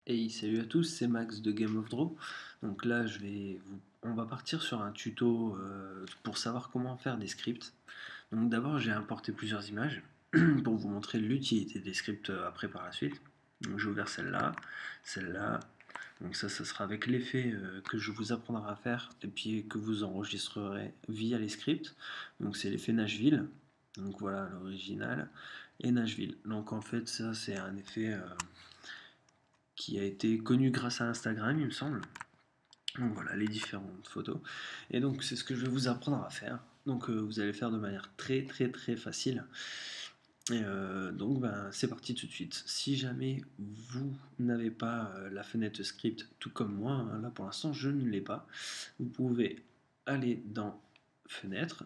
Hey, salut à tous, c'est Max de Game of Draw. Donc là, on va partir sur un tuto pour savoir comment faire des scripts. Donc d'abord, j'ai importé plusieurs images pour vous montrer l'utilité des scripts après par la suite. Donc j'ai ouvert celle-là, celle-là. Donc ça sera avec l'effet que je vous apprendrai à faire et puis que vous enregistrerez via les scripts. Donc c'est l'effet Nashville. Donc voilà l'original et Nashville. Donc en fait, ça c'est un effet qui a été connu grâce à Instagram, il me semble. Donc voilà les différentes photos. Et donc c'est ce que je vais vous apprendre à faire. Donc vous allez faire de manière très facile. Et donc ben, c'est parti tout de suite. Si jamais vous n'avez pas la fenêtre script tout comme moi, hein, là pour l'instant je ne l'ai pas, vous pouvez aller dans fenêtre,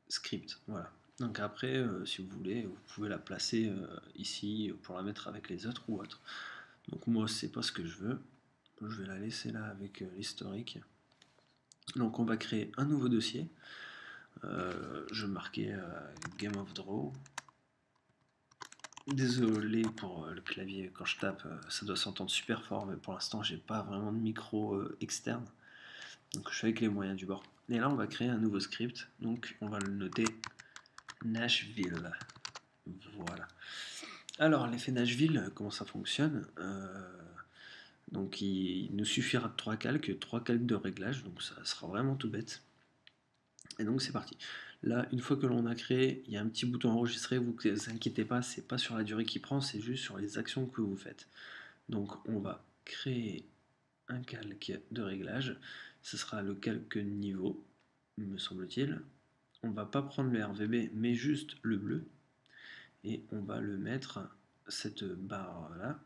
script, voilà. Donc après, si vous voulez, vous pouvez la placer ici pour la mettre avec les autres ou autre. Donc moi c'est pas ce que je veux. Je vais la laisser là avec l'historique. Donc on va créer un nouveau dossier. Je vais marquer Game of Draw. Désolé pour le clavier, quand je tape, ça doit s'entendre super fort, mais pour l'instant j'ai pas vraiment de micro externe. Donc je fais avec les moyens du bord. Et là on va créer un nouveau script. Donc on va le noter Nashville. Voilà. Alors l'effet Nashville, comment ça fonctionne donc il nous suffira de 3 calques de réglage, donc ça sera vraiment tout bête. Et donc c'est parti. Là, une fois que l'on a créé, il y a un petit bouton enregistrer, vous inquiétez pas, c'est pas sur la durée qui prend, c'est juste sur les actions que vous faites. Donc on va créer un calque de réglage, ce sera le calque niveau, me semble-t-il. On va pas prendre le RVB, mais juste le bleu, et on va le mettre, cette barre là,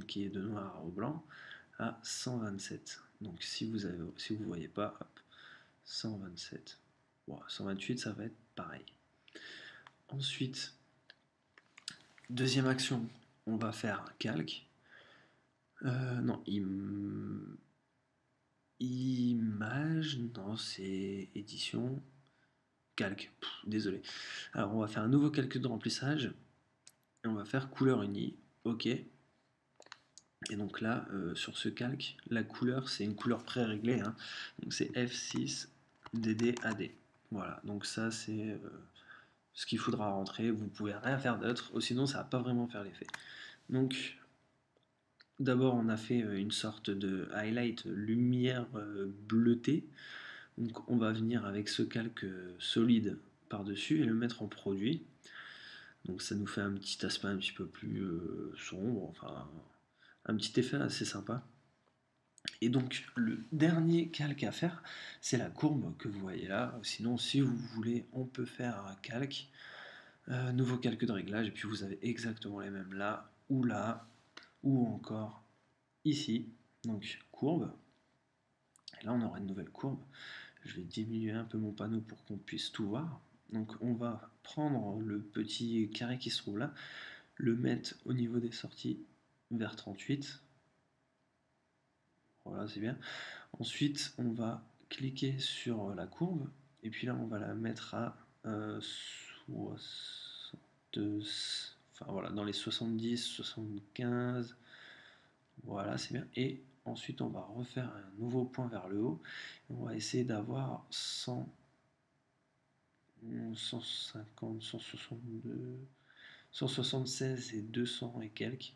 qui est de noir au blanc, à 127. Donc si vous voyez pas, hop, 127. Bon, 128, ça va être pareil. Ensuite, deuxième action, on va faire calque. Non, image, non, c'est édition, calque, désolé. Alors, on va faire un nouveau calque de remplissage. Et on va faire couleur unie, ok. Et donc là, sur ce calque, la couleur, c'est une couleur pré-réglée. Hein. Donc c'est F6 DDAD. Voilà, donc ça, c'est ce qu'il faudra rentrer. Vous pouvez rien faire d'autre, sinon ça va pas vraiment faire l'effet. Donc d'abord on a fait une sorte de highlight lumière bleutée. Donc on va venir avec ce calque solide par-dessus et le mettre en produit. Donc ça nous fait un petit aspect un petit peu plus sombre, enfin un petit effet assez sympa. Et donc le dernier calque à faire, c'est la courbe que vous voyez là. Sinon si vous voulez, on peut faire un calque. Nouveau calque de réglage, et puis vous avez exactement les mêmes là, ou encore ici. Donc courbe. Et là on aura une nouvelle courbe. Je vais diminuer un peu mon panneau pour qu'on puisse tout voir. Donc on va prendre le petit carré qui se trouve là, le mettre au niveau des sorties vers 38. Voilà, c'est bien. Ensuite, on va cliquer sur la courbe, et puis là on va la mettre à 60, enfin voilà, dans les 70, 75. Voilà, c'est bien. Et ensuite, on va refaire un nouveau point vers le haut. On va essayer d'avoir 100, 150, 162, 176 et 200 et quelques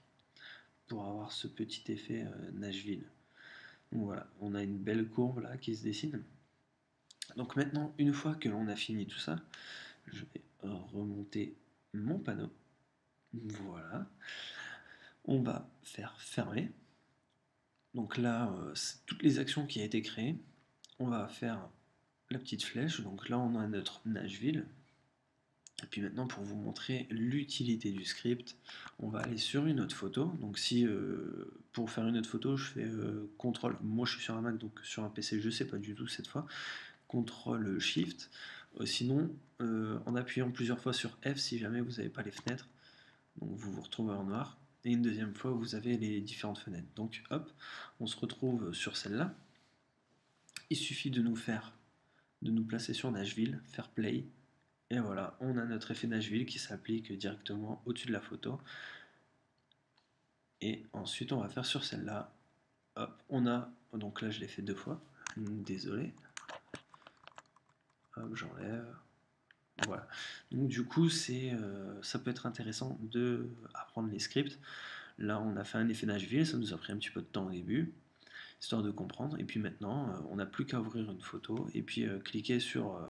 pour avoir ce petit effet Nashville. Donc voilà, on a une belle courbe là qui se dessine. Donc maintenant, une fois que l'on a fini tout ça, je vais remonter mon panneau. Voilà. On va faire fermer. Donc là, c'est toutes les actions qui ont été créées. On va faire la petite flèche. Donc là, on a notre Nashville. Et puis maintenant, pour vous montrer l'utilité du script, on va aller sur une autre photo. Donc si pour faire une autre photo, je fais CTRL, moi je suis sur un Mac, donc sur un PC, je ne sais pas du tout cette fois, CTRL SHIFT. Sinon, en appuyant plusieurs fois sur F si jamais vous n'avez pas les fenêtres, donc vous vous retrouvez en noir. Et une deuxième fois, vous avez les différentes fenêtres. Donc hop, on se retrouve sur celle-là. Il suffit de nous placer sur Nashville, faire play, et voilà, on a notre effet Nashville qui s'applique directement au-dessus de la photo. Et ensuite, on va faire sur celle-là. Hop, on a. Donc là, je l'ai fait 2 fois. Désolé. Hop, j'enlève. Voilà. Donc du coup, ça peut être intéressant de apprendre les scripts. Là, on a fait un effet Nashville, ça nous a pris un petit peu de temps au début, histoire de comprendre. Et puis maintenant, on n'a plus qu'à ouvrir une photo et puis cliquer sur